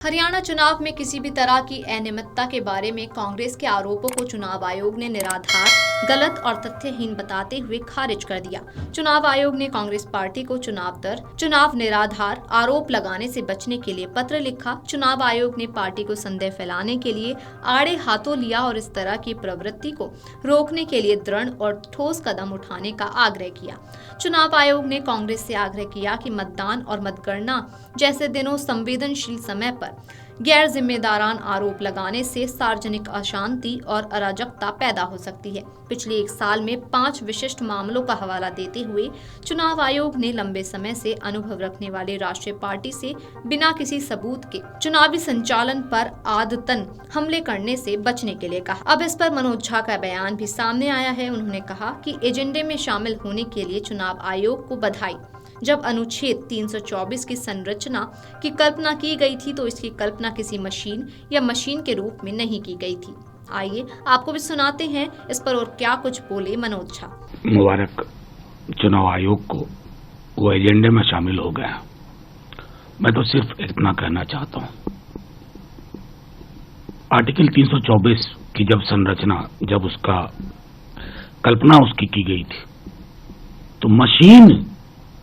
हरियाणा चुनाव में किसी भी तरह की अनियमितता के बारे में कांग्रेस के आरोपों को चुनाव आयोग ने निराधार, गलत और तथ्यहीन बताते हुए खारिज कर दिया। चुनाव आयोग ने कांग्रेस पार्टी को चुनाव निराधार आरोप लगाने से बचने के लिए पत्र लिखा। चुनाव आयोग ने पार्टी को संदेह फैलाने के लिए आड़े हाथों लिया और इस तरह की प्रवृत्ति को रोकने के लिए दृढ़ और ठोस कदम उठाने का आग्रह किया। चुनाव आयोग ने कांग्रेस से आग्रह किया कि मतदान और मतगणना जैसे दिनों संवेदनशील समय पर गैर जिम्मेदारान आरोप लगाने से सार्वजनिक अशांति और अराजकता पैदा हो सकती है। पिछले एक साल में 5 विशिष्ट मामलों का हवाला देते हुए चुनाव आयोग ने लंबे समय से अनुभव रखने वाले राष्ट्रीय पार्टी से बिना किसी सबूत के चुनावी संचालन पर आदतन हमले करने से बचने के लिए कहा। अब इस पर मनोज झा का बयान भी सामने आया है। उन्होंने कहा कि एजेंडे में शामिल होने के लिए चुनाव आयोग को बधाई। जब अनुच्छेद 324 की संरचना की कल्पना की गई थी तो इसकी कल्पना किसी मशीन या मशीन के रूप में नहीं की गई थी। आइए आपको भी सुनाते हैं इस पर और क्या कुछ बोले मनोज झा। मुबारक चुनाव आयोग को वो एजेंडे में शामिल हो गया। मैं तो सिर्फ इतना कहना चाहता हूं, आर्टिकल 324 की जब उसका कल्पना उसकी की गई थी तो मशीन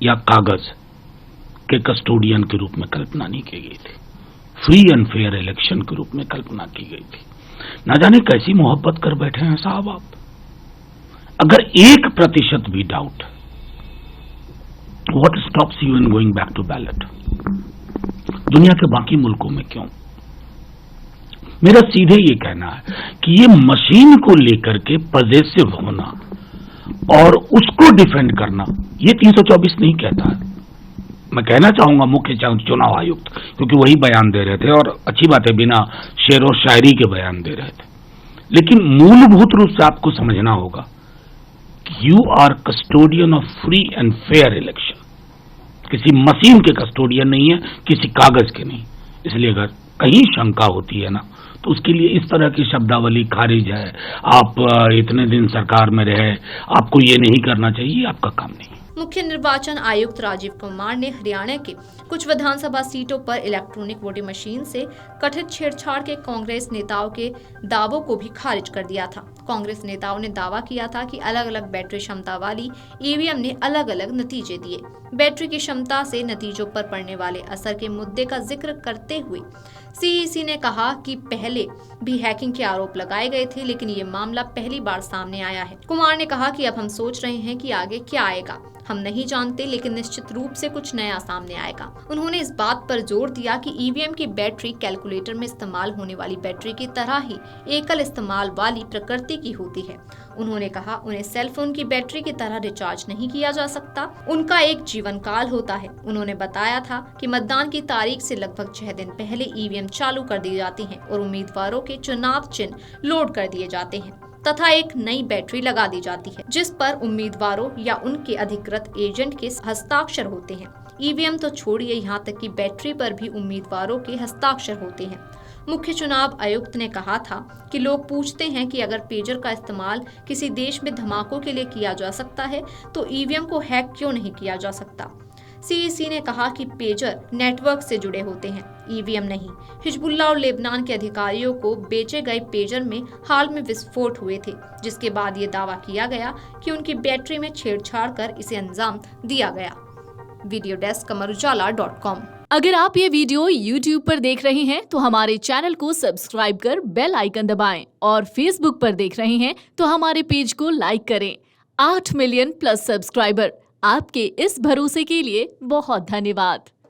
या कागज के कस्टोडियन के रूप में कल्पना नहीं की गई थी, फ्री एंड फेयर इलेक्शन के रूप में कल्पना की गई थी। ना जाने कैसी मोहब्बत कर बैठे हैं साहब आप। अगर 1% भी doubt, what stops you in going back to ballot? दुनिया के बाकी मुल्कों में क्यों? मेरा सीधे ये कहना है कि ये मशीन को लेकर के पॉजेसिव होना और उसको डिफेंड करना, ये 324 नहीं कहता है। मैं कहना चाहूंगा मुख्य चुनाव आयुक्त, क्योंकि वही बयान दे रहे थे और अच्छी बात है बिना शेर और शायरी के बयान दे रहे थे, लेकिन मूलभूत रूप से आपको समझना होगा कि you are custodian of free and fair election. किसी मशीन के कस्टोडियन नहीं है, किसी कागज के नहीं। इसलिए अगर कहीं शंका होती है ना तो उसके लिए इस तरह की शब्दावली खारिज है। आप इतने दिन सरकार में रहे, आपको ये नहीं करना चाहिए, आपका काम नहीं। मुख्य निर्वाचन आयुक्त राजीव कुमार ने हरियाणा के कुछ विधानसभा सीटों पर इलेक्ट्रॉनिक वोटिंग मशीन से कथित छेड़छाड़ के कांग्रेस नेताओं के दावों को भी खारिज कर दिया था। कांग्रेस नेताओं ने दावा किया था कि अलग अलग बैटरी क्षमता वाली ईवीएम ने अलग अलग नतीजे दिए। बैटरी की क्षमता से नतीजों पर पड़ने वाले असर के मुद्दे का जिक्र करते हुए सीईसी ने कहा कि पहले भी हैकिंग के आरोप लगाए गए थे, लेकिन ये मामला पहली बार सामने आया है। कुमार ने कहा कि अब हम सोच रहे हैं कि आगे क्या आएगा, हम नहीं जानते, लेकिन निश्चित रूप से कुछ नया सामने आएगा। उन्होंने इस बात पर जोर दिया कि ईवीएम की बैटरी कैलकुलेटर में इस्तेमाल होने वाली बैटरी की तरह ही एकल इस्तेमाल वाली प्रकृति की होती है। उन्होंने कहा उन्हें सेलफोन की बैटरी की तरह रिचार्ज नहीं किया जा सकता, उनका एक जीवन काल होता है। उन्होंने बताया था कि मतदान की तारीख से लगभग 6 दिन पहले ईवीएम चालू कर दी जाती है और उम्मीदवारों के चुनाव चिन्ह लोड कर दिए जाते हैं तथा एक नई बैटरी लगा दी जाती है जिस पर उम्मीदवारों या उनके अधिकृत एजेंट के हस्ताक्षर होते हैं। ईवीएम तो छोड़िए, यहाँ तक कि बैटरी पर भी उम्मीदवारों के हस्ताक्षर होते हैं। मुख्य चुनाव आयुक्त ने कहा था कि लोग पूछते हैं कि अगर पेजर का इस्तेमाल किसी देश में धमाकों के लिए किया जा सकता है तो ईवीएम को हैक क्यों नहीं किया जा सकता। सीईसी ने कहा कि पेजर नेटवर्क से जुड़े होते हैं, ईवीएम नहीं। हिजबुल्लाह और लेबनान के अधिकारियों को बेचे गए पेजर में हाल में विस्फोट हुए थे, जिसके बाद ये दावा किया गया कि उनकी बैटरी में छेड़छाड़ कर इसे अंजाम दिया गया। Video desk amarujala.com। अगर आप ये वीडियो YouTube पर देख रहे हैं तो हमारे चैनल को सब्सक्राइब कर बेल आइकन दबाएं और Facebook पर देख रहे हैं तो हमारे पेज को लाइक करें। 8 मिलियन प्लस सब्सक्राइबर, आपके इस भरोसे के लिए बहुत धन्यवाद।